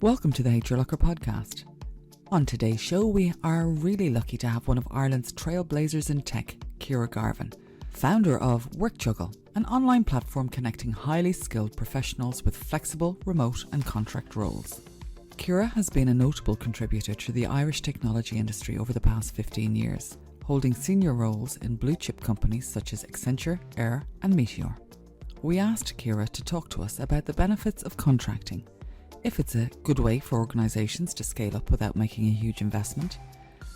Welcome to the HRLocker podcast. On today's show, we are really lucky to have one of Ireland's trailblazers in tech, Ciara Garvan, founder of WorkJuggle, an online platform connecting highly skilled professionals with flexible, remote and contract roles. Ciara has been a notable contributor to the Irish technology industry over the past 15 years, holding senior roles in blue-chip companies such as Accenture, Eir and Meteor. We asked Ciara to talk to us about the benefits of contracting, if it's a good way for organisations to scale up without making a huge investment,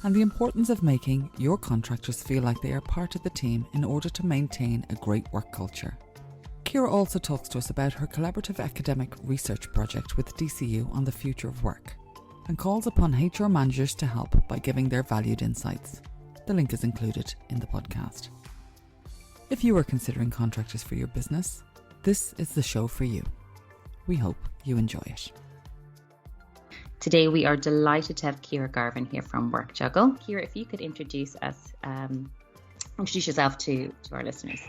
and the importance of making your contractors feel like they are part of the team in order to maintain a great work culture. Ciara also talks to us about her collaborative academic research project with DCU on the future of work, and calls upon HR managers to help by giving their valued insights. The link is included in the podcast. If you are considering contractors for your business, this is the show for you. We hope you enjoy it. Today we are delighted to have Ciara Garvan here from WorkJuggle. Ciara, if you could introduce yourself to our listeners.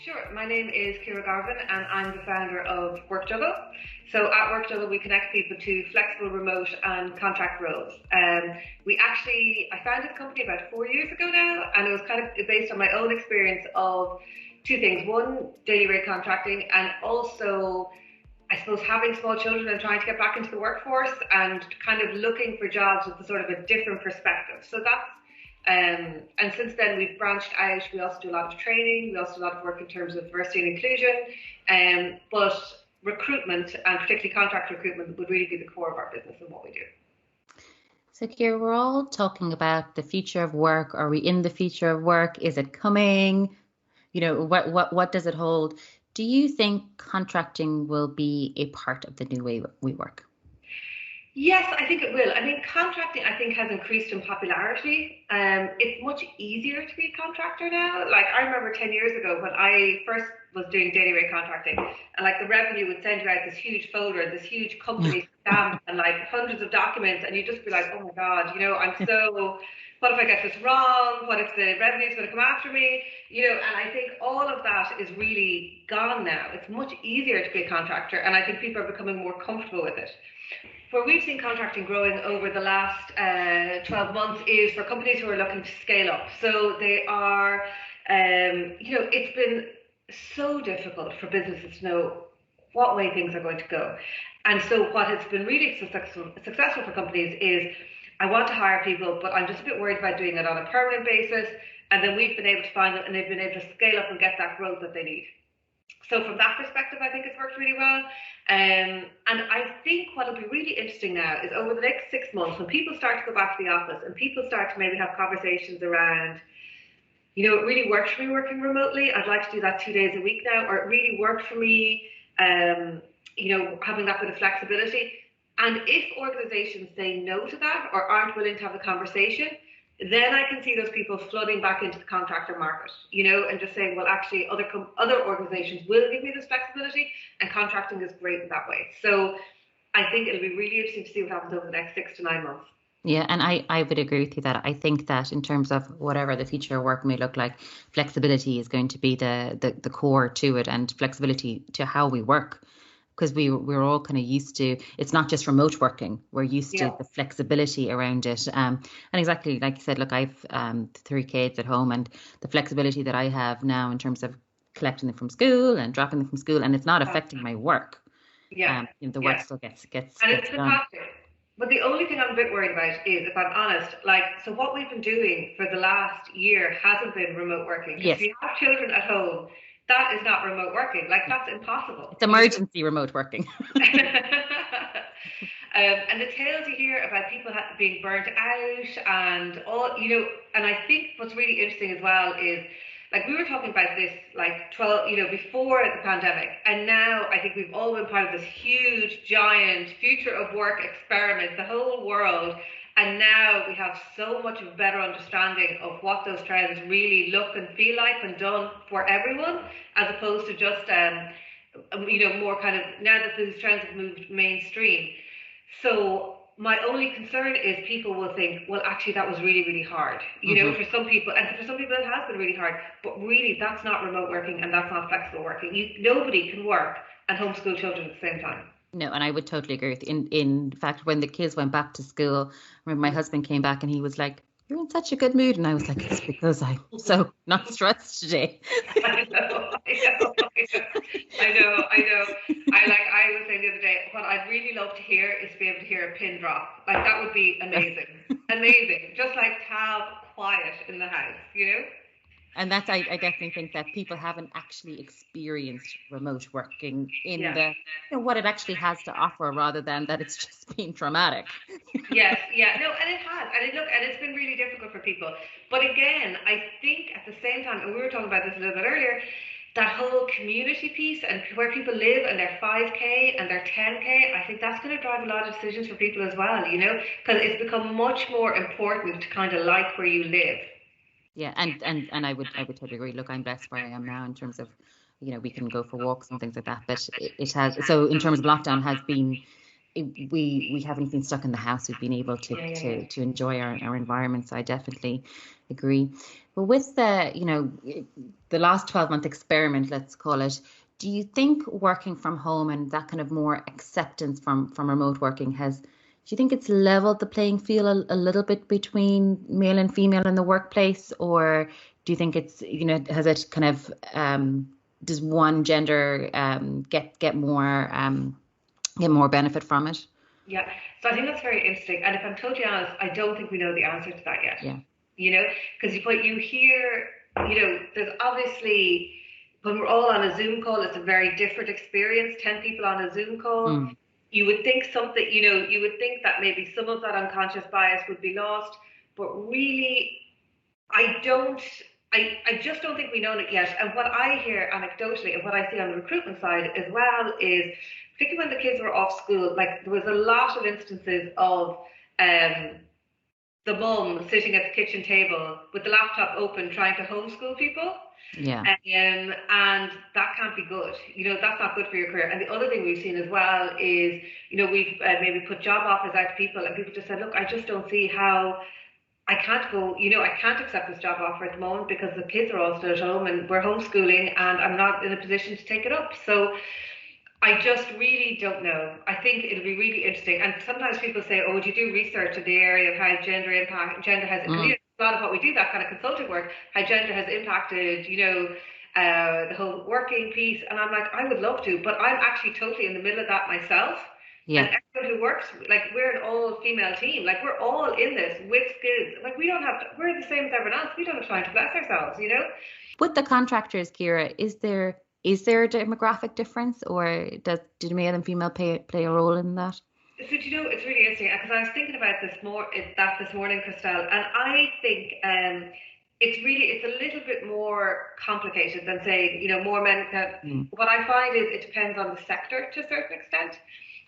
Sure. My name is Ciara Garvan and I'm the founder of WorkJuggle. So at WorkJuggle we connect people to flexible, remote and contract roles. I founded the company about 4 years ago now, and it was kind of based on my own experience of two things. One, daily rate contracting, and also I suppose having small children and trying to get back into the workforce and kind of looking for jobs with a sort of a different perspective. So that's, and since then we've branched out. We also do a lot of training. We also do a lot of work in terms of diversity and inclusion. But recruitment, and particularly contract recruitment, would really be the core of our business and what we do. So Ciara, we're all talking about the future of work. Are we in the future of work? Is it coming? You know, what does it hold? Do you think contracting will be a part of the new way we work? Yes, I think it will. I mean, contracting, I think, has increased in popularity. It's much easier to be a contractor now. Like, I remember 10 years ago when I first was doing daily rate contracting, and like the revenue would send you out this huge folder, this huge company stamp, and like hundreds of documents, and you'd just be like, oh my God, what if I get this wrong? What if the revenue is going to come after me? And I think all of that is really gone now. It's much easier to be a contractor, and I think people are becoming more comfortable with it. Where we've seen contracting growing over the last 12 months is for companies who are looking to scale up. So they are, it's been so difficult for businesses to know what way things are going to go. And so what has been really successful for companies is, I want to hire people, but I'm just a bit worried about doing it on a permanent basis. And then we've been able to find them, and they've been able to scale up and get that growth that they need. So from that perspective, I think it's worked really well. And I think what will be really interesting now is over the next 6 months, when people start to go back to the office and people start to maybe have conversations around, it really works for me working remotely. I'd like to do that 2 days a week now, or it really worked for me, having that bit of flexibility. And if organizations say no to that or aren't willing to have the conversation, then I can see those people flooding back into the contractor market, and just saying, well, actually, other organizations will give me this flexibility, and contracting is great in that way. So I think it'll be really interesting to see what happens over the next 6 to 9 months. Yeah, and I would agree with you that I think that in terms of whatever the future of work may look like, flexibility is going to be the core to it, and flexibility to how we work. Because we're all kind of used to, it's not just remote working. We're used to the flexibility around it. And exactly like you said, look, I've 3 kids at home, and the flexibility that I have now in terms of collecting them from school and dropping them from school, and it's not affecting my work. The work still gets and it's done. fantastic. But the only thing I'm a bit worried about is, if I'm honest, so what we've been doing for the last year hasn't been remote working. Yes. If you have children at home, that is not remote working. That's impossible. It's emergency remote working. And the tales you hear about people being burnt out and all, and I think what's really interesting as well is, we were talking about this 12, before the pandemic, and now I think we've all been part of this huge, giant future of work experiment, the whole world. And now we have so much of a better understanding of what those trends really look and feel like when done for everyone, as opposed to just, more kind of, now that these trends have moved mainstream. So my only concern is people will think, well, actually, that was really, really hard, for some people. And for some people, it has been really hard. But really, that's not remote working, and that's not flexible working. Nobody can work and homeschool children at the same time. No, and I would totally agree with you. In fact, when the kids went back to school, I remember my husband came back and he was like, "You're in such a good mood," and I was like, "It's because I'm so not stressed today." I know. I was saying the other day, what I'd really love to hear is to be able to hear a pin drop. Like that would be amazing. Amazing. Just like to have quiet in the house, you know? And that's, I definitely think that people haven't actually experienced remote working in the, what it actually has to offer, rather than that it's just been traumatic. Yes, yeah, no, and it has, and it's been really difficult for people. But again, I think at the same time, and we were talking about this a little bit earlier, that whole community piece and where people live and their 5K and their 10K, I think that's going to drive a lot of decisions for people as well, you know, because it's become much more important to kind of like where you live. Yeah, and I would totally agree. Look, I'm blessed where I am now in terms of, we can go for walks and things like that. But it has, so in terms of lockdown has been, we haven't been stuck in the house. We've been able to enjoy our environment. So I definitely agree. But with the last 12-month experiment, let's call it, do you think working from home and that kind of more acceptance from remote working do you think it's leveled the playing field a little bit between male and female in the workplace, or do you think it's, has it kind of, does one gender get more benefit from it? Yeah, so I think that's very interesting. And if I'm totally honest, I don't think we know the answer to that yet. Yeah. Because what you hear, there's obviously, when we're all on a Zoom call, it's a very different experience. 10 people on a Zoom call. You would think that maybe some of that unconscious bias would be lost, but really, I just don't think we know it yet. And what I hear anecdotally and what I see on the recruitment side as well is, particularly when the kids were off school, like there was a lot of instances of the mum sitting at the kitchen table with the laptop open trying to homeschool people. Yeah. And that can't be good. That's not good for your career. And the other thing we've seen as well is, we've maybe put job offers out to people and people just said, look, I just don't see how I can't go, I can't accept this job offer at the moment because the kids are all still at home and we're homeschooling and I'm not in a position to take it up. So I just really don't know. I think it'll be really interesting. And sometimes people say, oh, would you do research in the area of how gender has, a lot of what we do, that kind of consulting work, how gender has impacted, the whole working piece. And I'm like, I would love to, but I'm actually totally in the middle of that myself. Yeah. And everyone who works, like we're an all-female team, like we're all in this with skills. Like we're the same as everyone else. We don't have time to bless ourselves, With the contractors, Ciara, is there a demographic difference, or do male and female play a role in that? So it's really interesting because I was thinking about this morning, Christelle, and I think it's a little bit more complicated than saying more men. What I find is it depends on the sector to a certain extent.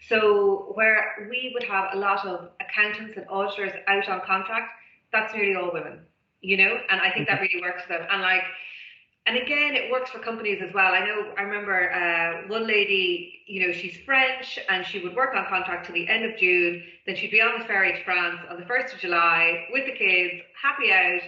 So where we would have a lot of accountants and auditors out on contract, that's nearly all women, and I think that really works for them. And again, it works for companies as well. I remember one lady, she's French and she would work on contract till the end of June. Then she'd be on the ferry to France on the 1st of July with the kids, happy out.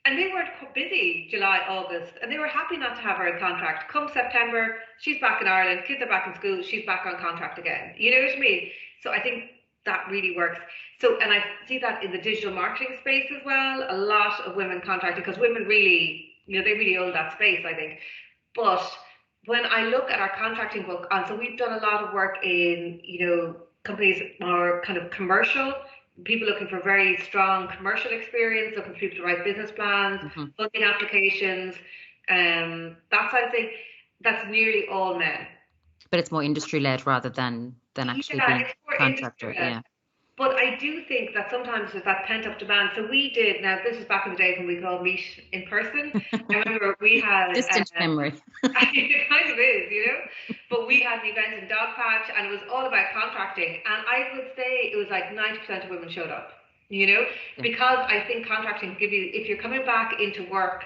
And they weren't busy July, August, and they were happy not to have her in contract. Come September, she's back in Ireland, kids are back in school, she's back on contract again. You know what I mean? So I think that really works. So, and I see that in the digital marketing space as well. A lot of women contracting, because women really, they really own that space, I think. But when I look at our contracting book, so we've done a lot of work in, companies more kind of commercial, people looking for very strong commercial experience, looking for people to write business plans, funding applications, that side of thing. That's nearly all men. But it's more industry-led rather than actually being contractor. Yeah. But I do think that sometimes there's that pent-up demand. So we did, now this is back in the days when we could all meet in person. I remember we had... Distant memory. It kind of is, But we had an event in Dogpatch and it was all about contracting. And I would say it was like 90% of women showed up, because I think contracting give you, if you're coming back into work,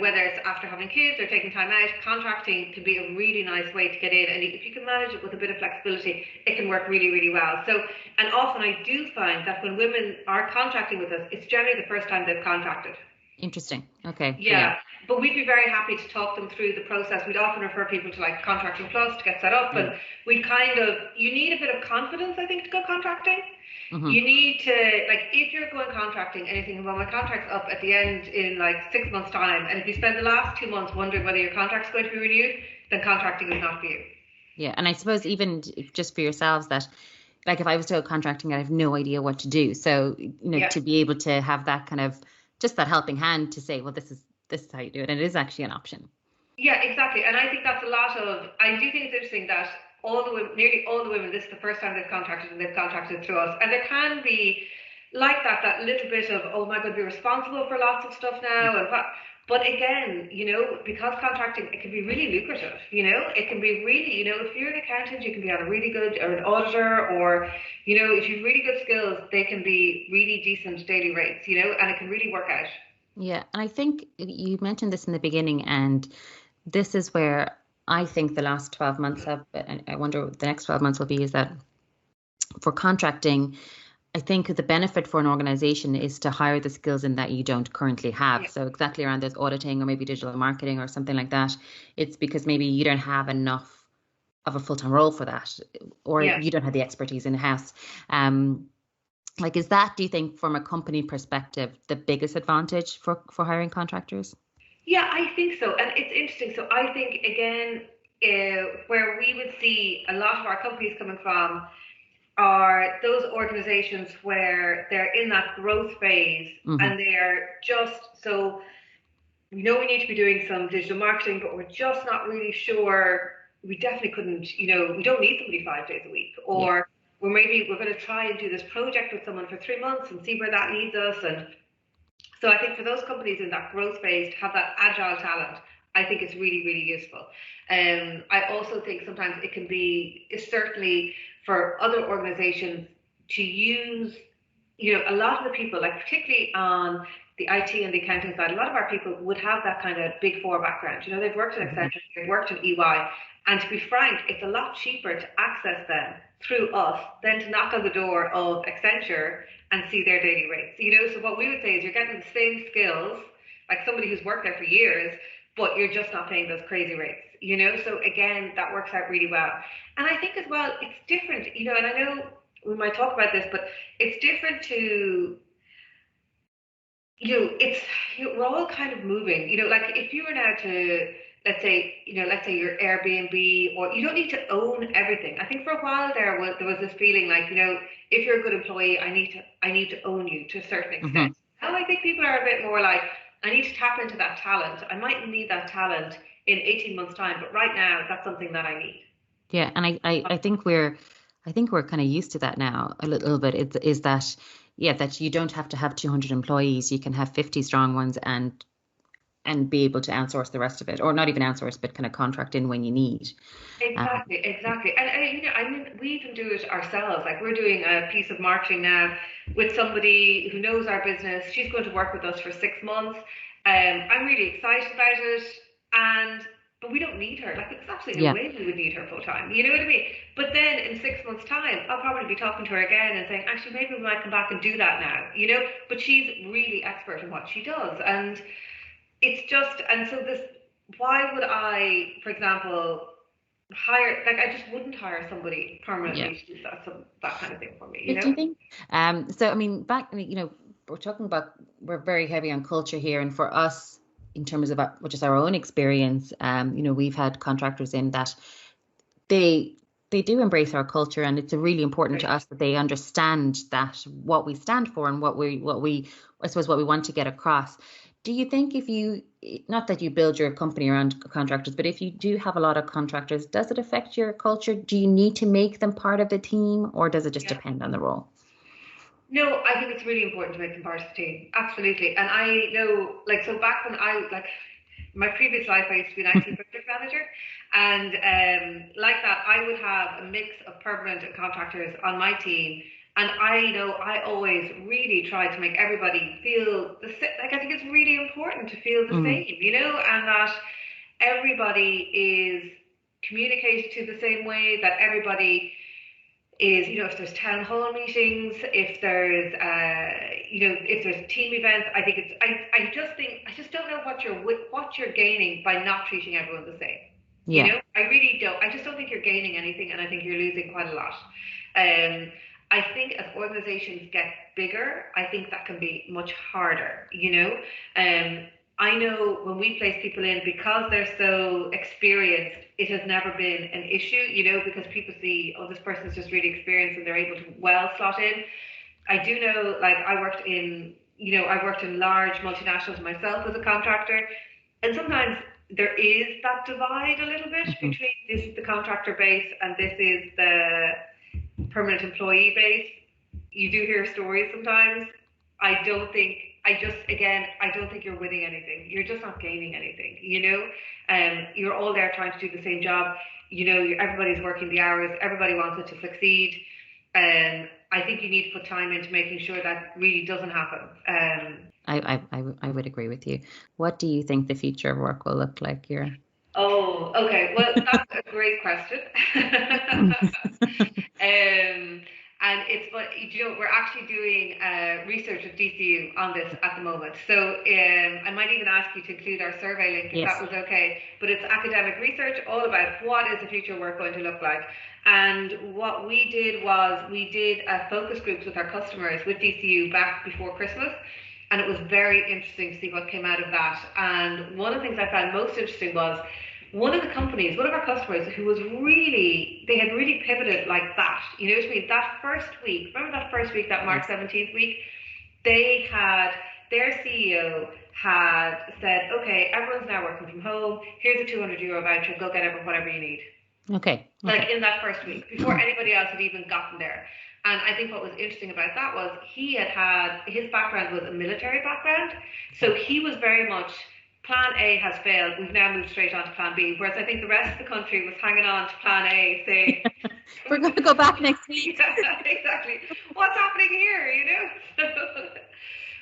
whether it's after having kids or taking time out, contracting can be a really nice way to get in. And if you can manage it with a bit of flexibility, it can work really, really well. So, and often I do find that when women are contracting with us, it's generally the first time they've contracted. Interesting. Okay. Yeah, but we'd be very happy to talk them through the process. We'd often refer people to like Contracting Plus to get set up, and we you need a bit of confidence, I think, to go contracting. You need to, like, if you're going contracting, anything, well, my contract's up at the end in like 6 months' time, and if you spend the last 2 months wondering whether your contract's going to be renewed, then contracting is not for you. Yeah, and I suppose even just for yourselves that, like, if I was to go contracting, I have no idea what to do. So, to be able to have that kind of, just that helping hand to say, well, this is how you do it. And it is actually an option. Yeah, exactly. And I think that's I do think it's interesting that nearly all the women, this is the first time they've contracted, and they've contracted through us. And there can be like that little bit of, oh, am I going to be responsible for lots of stuff now? But again, because contracting, it can be really lucrative, it can be really, if you're an accountant, you can be on a really good, or an auditor, or, if you've really good skills, they can be really decent daily rates, and it can really work out. Yeah. And I think you mentioned this in the beginning, and this is where I think the last 12 months have, and I wonder what the next 12 months will be, is that for contracting, I think the benefit for an organization is to hire the skills in that you don't currently have. Yeah. So exactly around this auditing or maybe digital marketing or something like that, it's because maybe you don't have enough of a full-time role for that, or you don't have the expertise in-house. Like, is that, do you think, from a company perspective, the biggest advantage for hiring contractors? Yeah, I think so. And it's interesting. So I think, again, where we would see a lot of our companies coming from are those organizations where they're in that growth phase, and they're just, so we know we need to be doing some digital marketing, but we're just not really sure. We definitely couldn't, we don't need somebody 5 days a week, or we're going to try and do this project with someone for 3 months and see where that leads us. And so I think for those companies in that growth phase to have that agile talent, I think it's really, really useful. I also think sometimes it can be, certainly for other organizations, to use, a lot of the people, like particularly on the IT and the accounting side, a lot of our people would have that kind of Big Four background. They've worked in Accenture, they've worked in EY, and to be frank, it's a lot cheaper to access them through us than to knock on the door of Accenture and see their daily rates. So what we would say is you're getting the same skills, like somebody who's worked there for years, but you're just not paying those crazy rates, So again, that works out really well. And I think as well, it's different, and I know we might talk about this, but it's different to, we're all kind of moving, like if you were now to, let's say your Airbnb, or you don't need to own everything. I think for a while there was this feeling like, if you're a good employee, I need to own you to a certain extent. Now I think people are a bit more like, I need to tap into that talent. I might need that talent in 18 months' time, but right now that's something that I need. Yeah, and I think we're kind of used to that now a little bit. Is that that you don't have to have 200 employees. You can have 50 strong ones and be able to outsource the rest of it, or not even outsource, but kind of contract in when you need. Exactly. And we even do it ourselves. Like, we're doing a piece of marketing now with somebody who knows our business. She's going to work with us for 6 months. I'm really excited about it, but we don't need her. Like, it's absolutely no way we would need her full time. You know what I mean? But then in 6 months' time, I'll probably be talking to her again and saying, actually, maybe we might come back and do that now. But she's really expert in what she does, and it's just, and so why would I, for example, hire, like, I just wouldn't hire somebody permanently to do that kind of thing for me, Do you think? So, I mean, we're talking about, we're very heavy on culture here, and for us, in terms of just our own experience, we've had contractors in that they do embrace our culture, and it's really important to us that they understand that what we stand for and what we I suppose what we want to get across. Do you think not that you build your company around contractors, but if you do have a lot of contractors, does it affect your culture? Do you need to make them part of the team, or does it just depend on the role? No, I think it's really important to make them part of the team. Absolutely. And I know, like, so back when my previous life, I used to be an IT project manager, and like that, I would have a mix of permanent and contractors on my team. And I know I always really try to make everybody feel the same. Like, I think it's really important to feel the same, and that everybody is communicated to the same way, that everybody is, if there's town hall meetings, if there's, if there's team events. I think I just don't know what you're gaining by not treating everyone the same. Yeah. I really don't. I just don't think you're gaining anything, and I think you're losing quite a lot. I think as organizations get bigger, I think that can be much harder, I know when we place people in, because they're so experienced, it has never been an issue, because people see, oh, this person's just really experienced and they're able to well slot in. I do know, like, I worked in large multinationals myself as a contractor, and sometimes there is that divide a little bit between this is the contractor base and this is the permanent employee base. You do hear stories sometimes. I don't think you're winning anything. You're just not gaining anything, you're all there trying to do the same job. Everybody's working the hours, everybody wants it to succeed. I think you need to put time into making sure that really doesn't happen. I would agree with you. What do you think the future of work will look like, Ciara? Oh, okay. Well, that's a great question. And it's what we're actually doing research at DCU on this at the moment. So I might even ask you to include our survey link if that was okay. But it's academic research all about what is the future of work going to look like. And what we did was we did focus groups with our customers with DCU back before Christmas. And it was very interesting to see what came out of that. And one of the things I found most interesting was one of our customers who was they had really pivoted like that. You know what I mean? That first week, that March 17th week, their CEO had said, okay, everyone's now working from home. Here's a €200 voucher. Go get whatever you need. Okay. Like in that first week, before anybody else had even gotten there. And I think what was interesting about that was his background was a military background. So he was very much, plan A has failed, we've now moved straight on to plan B. Whereas I think the rest of the country was hanging on to plan A, saying, we're going to go back next week. Yeah, exactly. What's happening here,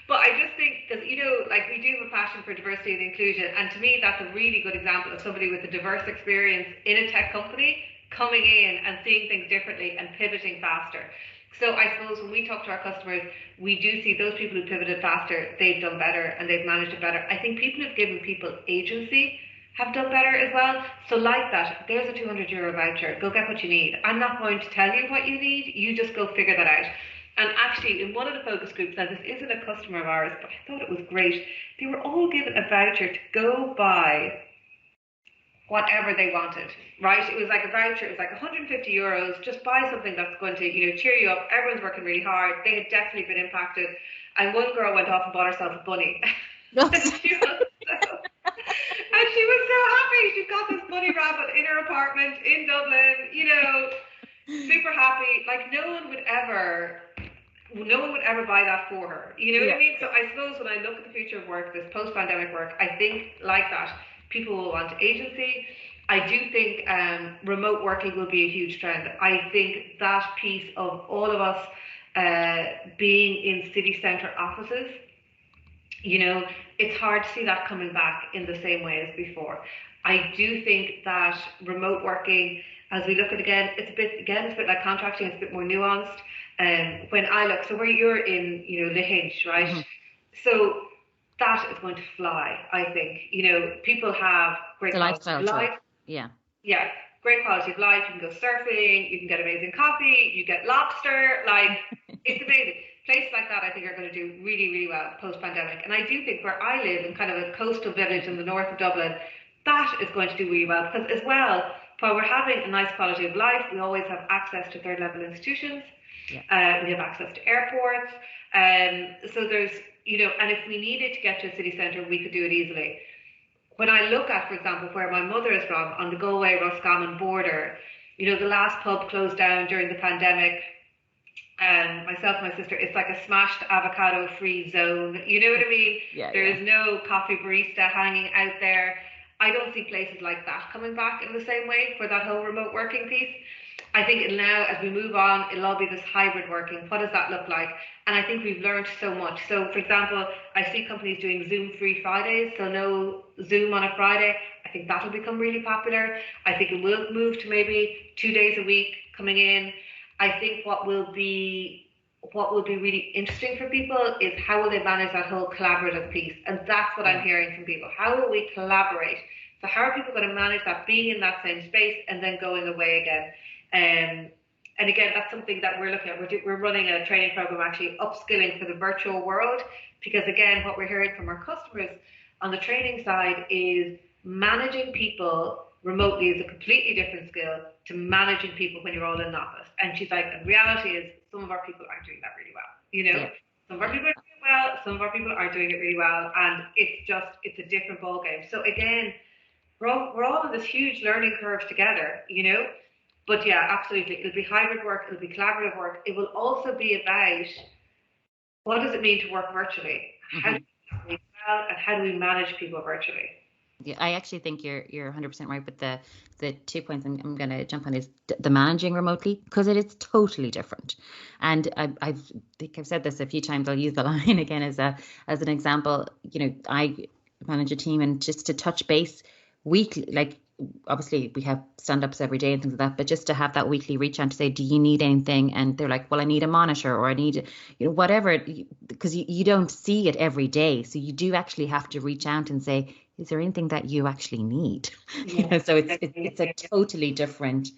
But I just think that, like, we do have a passion for diversity and inclusion. And to me, that's a really good example of somebody with a diverse experience in a tech company coming in and seeing things differently and pivoting faster. So I suppose when we talk to our customers, we do see those people who pivoted faster, they've done better and they've managed it better. I think people who've given people agency have done better as well. So like that, there's a €200 voucher, go get what you need. I'm not going to tell you what you need, you just go figure that out. And actually, in one of the focus groups, now this isn't a customer of ours, but I thought it was great, they were all given a voucher to go buy whatever they wanted, right? It was like a voucher, it was like €150, just buy something that's going to, cheer you up. Everyone's working really hard. They had definitely been impacted. And one girl went off and bought herself a bunny. And she was so happy. She got this bunny rabbit in her apartment in Dublin, super happy. Like no one would ever buy that for her. You know what I mean? So I suppose when I look at the future of work, this post-pandemic work, I think like that, people will want agency. I do think remote working will be a huge trend. I think that piece of all of us being in city centre offices, it's hard to see that coming back in the same way as before. I do think that remote working, as we look at it's a bit like contracting, it's a bit more nuanced. When I look, so where you're in, Lahinch, right? Mm-hmm. So that is going to fly, I think. People have great quality of life. Yeah, great quality of life. You can go surfing, you can get amazing coffee, you get lobster, like, it's amazing. Places like that, I think, are going to do really, really well post-pandemic. And I do think where I live, in kind of a coastal village in the north of Dublin, that is going to do really well. Because as well, while we're having a nice quality of life, we always have access to third-level institutions. Yeah. We have access to airports. So there's, and if we needed to get to a city centre, we could do it easily. When I look at, for example, where my mother is from, on the Galway-Roscommon border, the last pub closed down during the pandemic. Myself and my sister, it's like a smashed avocado-free zone. You know what I mean? There is no coffee barista hanging out there. I don't see places like that coming back in the same way for that whole remote working piece. I think now, as we move on, it'll all be this hybrid working. What does that look like? And I think we've learned so much. So, for example, I see companies doing Zoom-free Fridays, so no Zoom on a Friday. I think that'll become really popular. I think it will move to maybe 2 days a week coming in. I think what will be really interesting for people is how will they manage that whole collaborative piece, and that's what I'm hearing from people. How will we collaborate? So how are people going to manage that, being in that same space and then going away again? And again, that's something that we're looking at. We're running a training program, actually upskilling for the virtual world, because again, what we're hearing from our customers on the training side is managing people remotely is a completely different skill to managing people when you're all in the office. And she's like, the reality is some of our people aren't doing that really well. You know, some of our people are doing it well, some of our people aren't doing it really well, and it's a different ballgame. So again, we're all on this huge learning curve together, you know. But yeah, absolutely, it'll be hybrid work, it'll be collaborative work. It will also be about what does it mean to work virtually? How do we do that well, and how do we manage people virtually? Yeah, I actually think you're 100% right. But the 2 points I'm going to jump on is the managing remotely, because it is totally different. And I think I've said this a few times. I'll use the line again as an example. You know, I manage a team, and just to touch base weekly, like obviously we have stand-ups every day and things like that, but just to have that weekly reach out to say, do you need anything? And they're like, well, I need a monitor, or I need, you know, whatever, because you don't see it every day. So you do actually have to reach out and say, is there anything that you actually need? You know, so it's a totally different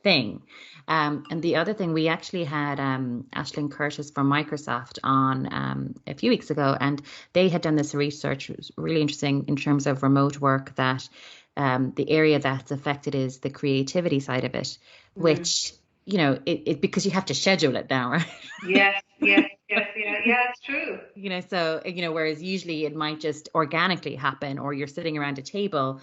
thing. And the other thing, we actually had Aisling Curtis from Microsoft on a few weeks ago, and they had done this research. It was really interesting in terms of remote work, that the area that's affected is the creativity side of it, which, you know, it because you have to schedule it now, right? Yes, it's true. You know, so, you know, whereas usually it might just organically happen, or you're sitting around a table,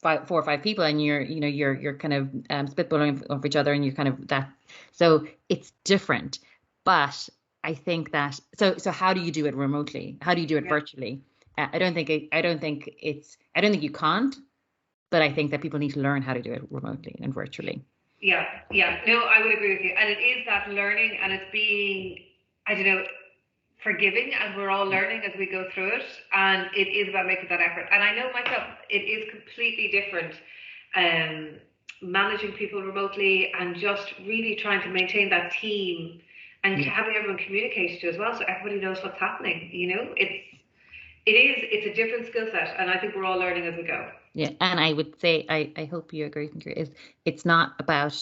4 or 5 people, and you're kind of spitballing over each other, and you're kind of that. So it's different. But I think that so how do you do it remotely? How do you do it virtually? I don't think you can't, but I think that people need to learn how to do it remotely and virtually. Yeah. No, I would agree with you. And it is that learning, and it's being, I don't know, forgiving as we're all learning as we go through it. And it is about making that effort. And I know myself, it is completely different managing people remotely, and just really trying to maintain that team, and having everyone communicate to as well, so everybody knows what's happening. You know, it's a different skill set, and I think we're all learning as we go. Yeah, and I would say, I hope you agree with me, it's not about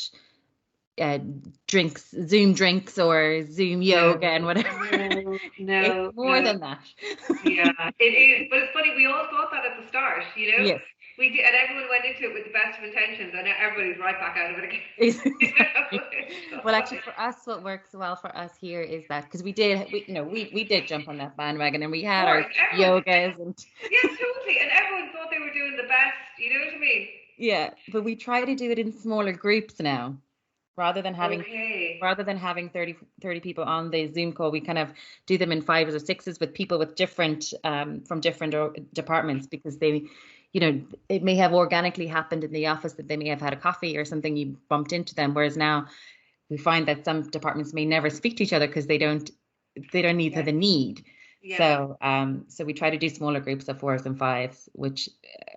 drinks, Zoom drinks, or Zoom yoga and whatever. No, it's more than that. Yeah, it is. But it's funny, we all thought that at the start, you know? Yes. We did, and everyone went into it with the best of intentions, and now everybody's right back out of it again. Exactly. Well, actually, for us, what works well for us here is that, because we did jump on that bandwagon, and we had our yogas and yeah, totally, and everyone thought they were doing the best. You know what I mean? Yeah, but we try to do it in smaller groups now, rather than having 30 people on the Zoom call. We kind of do them in 5s or 6s with people with different from different departments, because they, you know, it may have organically happened in the office that they may have had a coffee or something, you bumped into them, whereas now we find that some departments may never speak to each other because they don't need the need. Yeah. So we try to do smaller groups of 4s and 5s, which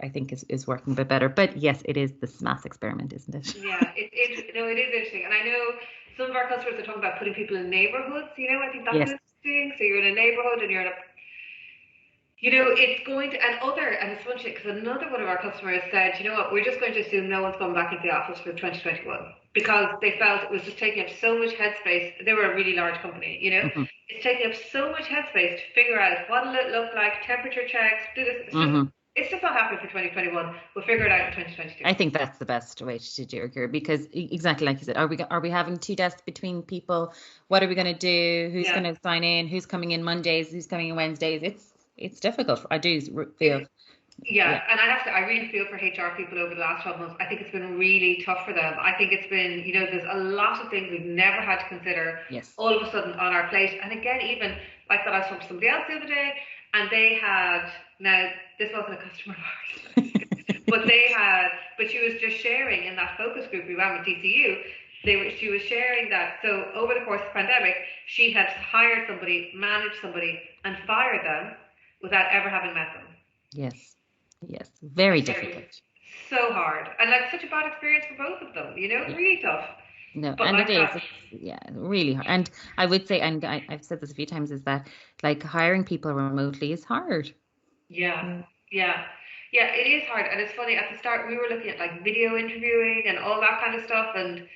I think is working a bit better. But yes, it is this mass experiment, isn't it? Yeah, it is interesting. And I know some of our customers are talking about putting people in neighborhoods, you know, I think that's interesting. So you're in a neighborhood, and you're in a, you know, it's going to, and it's funny because another one of our customers said, you know what, we're just going to assume no one's going back into the office for 2021, because they felt it was just taking up so much headspace. They were a really large company, you know, it's taking up so much headspace to figure out what'll it look like, temperature checks, do this. It's just not happening for 2021. We'll figure it out in 2022. I think that's the best way to do it here, because exactly like you said, are we having 2 desks between people? What are we going to do? Who's going to sign in? Who's coming in Mondays? Who's coming in Wednesdays? It's difficult. I do feel. Yeah, and I really feel for HR people over the last 12 months. I think it's been really tough for them. I think it's been, you know, there's a lot of things we've never had to consider all of a sudden on our plate. And again, even like that, I was talking to somebody else the other day, and they had, now this wasn't a customer of ours, but she was just sharing in that focus group we ran with DCU. She was sharing that, so over the course of the pandemic, she had hired somebody, managed somebody, and fired them without ever having met them. Yes, very difficult. So hard, and like such a bad experience for both of them, you know, really tough. No, But and like it is, that, really hard. And I would say, and I've said this a few times, is that like hiring people remotely is hard. yeah, yeah. Yeah, it is hard. And it's funny, at the start we were looking at like video interviewing and all that kind of stuff, and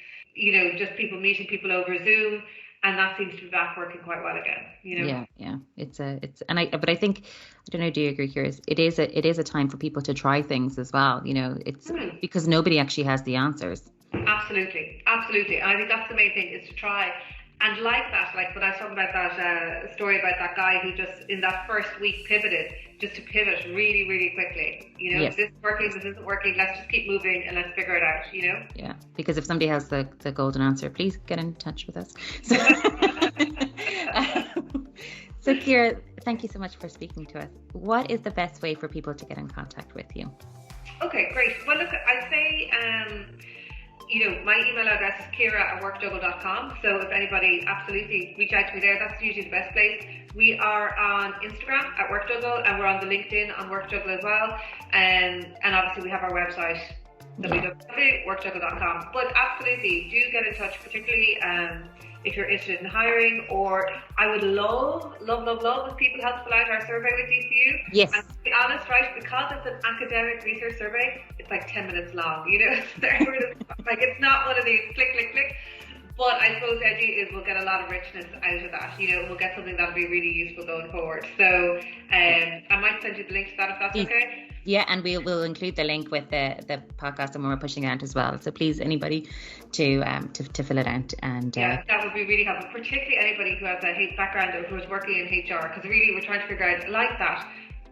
just people meeting people over Zoom, and that seems to be back working quite well again. Yeah. But I think, I don't know, do you agree, Ciara? It is a time for people to try things as well. It's because nobody actually has the answers. Absolutely, absolutely. And I think that's the main thing, is to try. And like that, like when I was talking about that story about that guy who just in that first week pivoted, just to pivot really, really quickly. Yes. This is working, this isn't working, let's just keep moving and let's figure it out, Yeah, because if somebody has the golden answer, please get in touch with us. So Ciara, thank you so much for speaking to us. What is the best way for people to get in contact with you? Okay, great. Well, look, I'd say, my email address is ciara@workjuggle.com. So if anybody, absolutely reach out to me there. That's usually the best place. We are on Instagram at WorkJuggle, and we're on the LinkedIn on WorkJuggle as well. And obviously we have our website, www.workjuggle.com. But absolutely do get in touch, particularly if you're interested in hiring, or I would love if people help fill out our survey with DCU. Yes. And to be honest, right, because it's an academic research survey, it's like 10 minutes long, like it's not one of these click. But I suppose the idea is we'll get a lot of richness out of that. We'll get something that'll be really useful going forward. So I might send you the link to that if that's okay. Yeah, and we'll include the link with the podcast and when we're pushing it out as well. So please, anybody to fill it out. And that would be really helpful, particularly anybody who has a background or who is working in HR, because really we're trying to figure out, like that,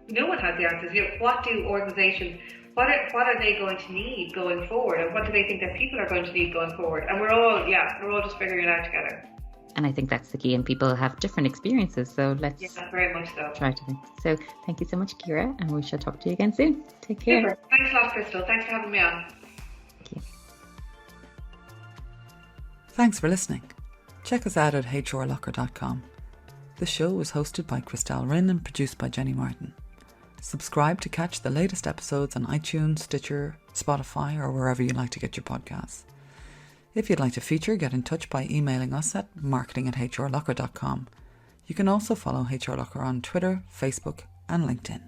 no one has the answers. What do organizations, what are they going to need going forward, and what do they think that people are going to need going forward? And we're all just figuring it out together. And I think that's the key, and people have different experiences, so let's very much so try to think. So thank you so much, Ciara, and we shall talk to you again soon. Take care. Super. Thanks a lot, Crystal. Thanks for having me on. Thank you. Thanks for listening. Check us out at HRLocker.com. The show was hosted by Christelle Rinn and produced by Jenny Martin. Subscribe to catch the latest episodes on iTunes, Stitcher, Spotify, or wherever you like to get your podcasts. If you'd like to feature, get in touch by emailing us at marketing@HRLocker.com. You can also follow HRLocker on Twitter, Facebook, and LinkedIn.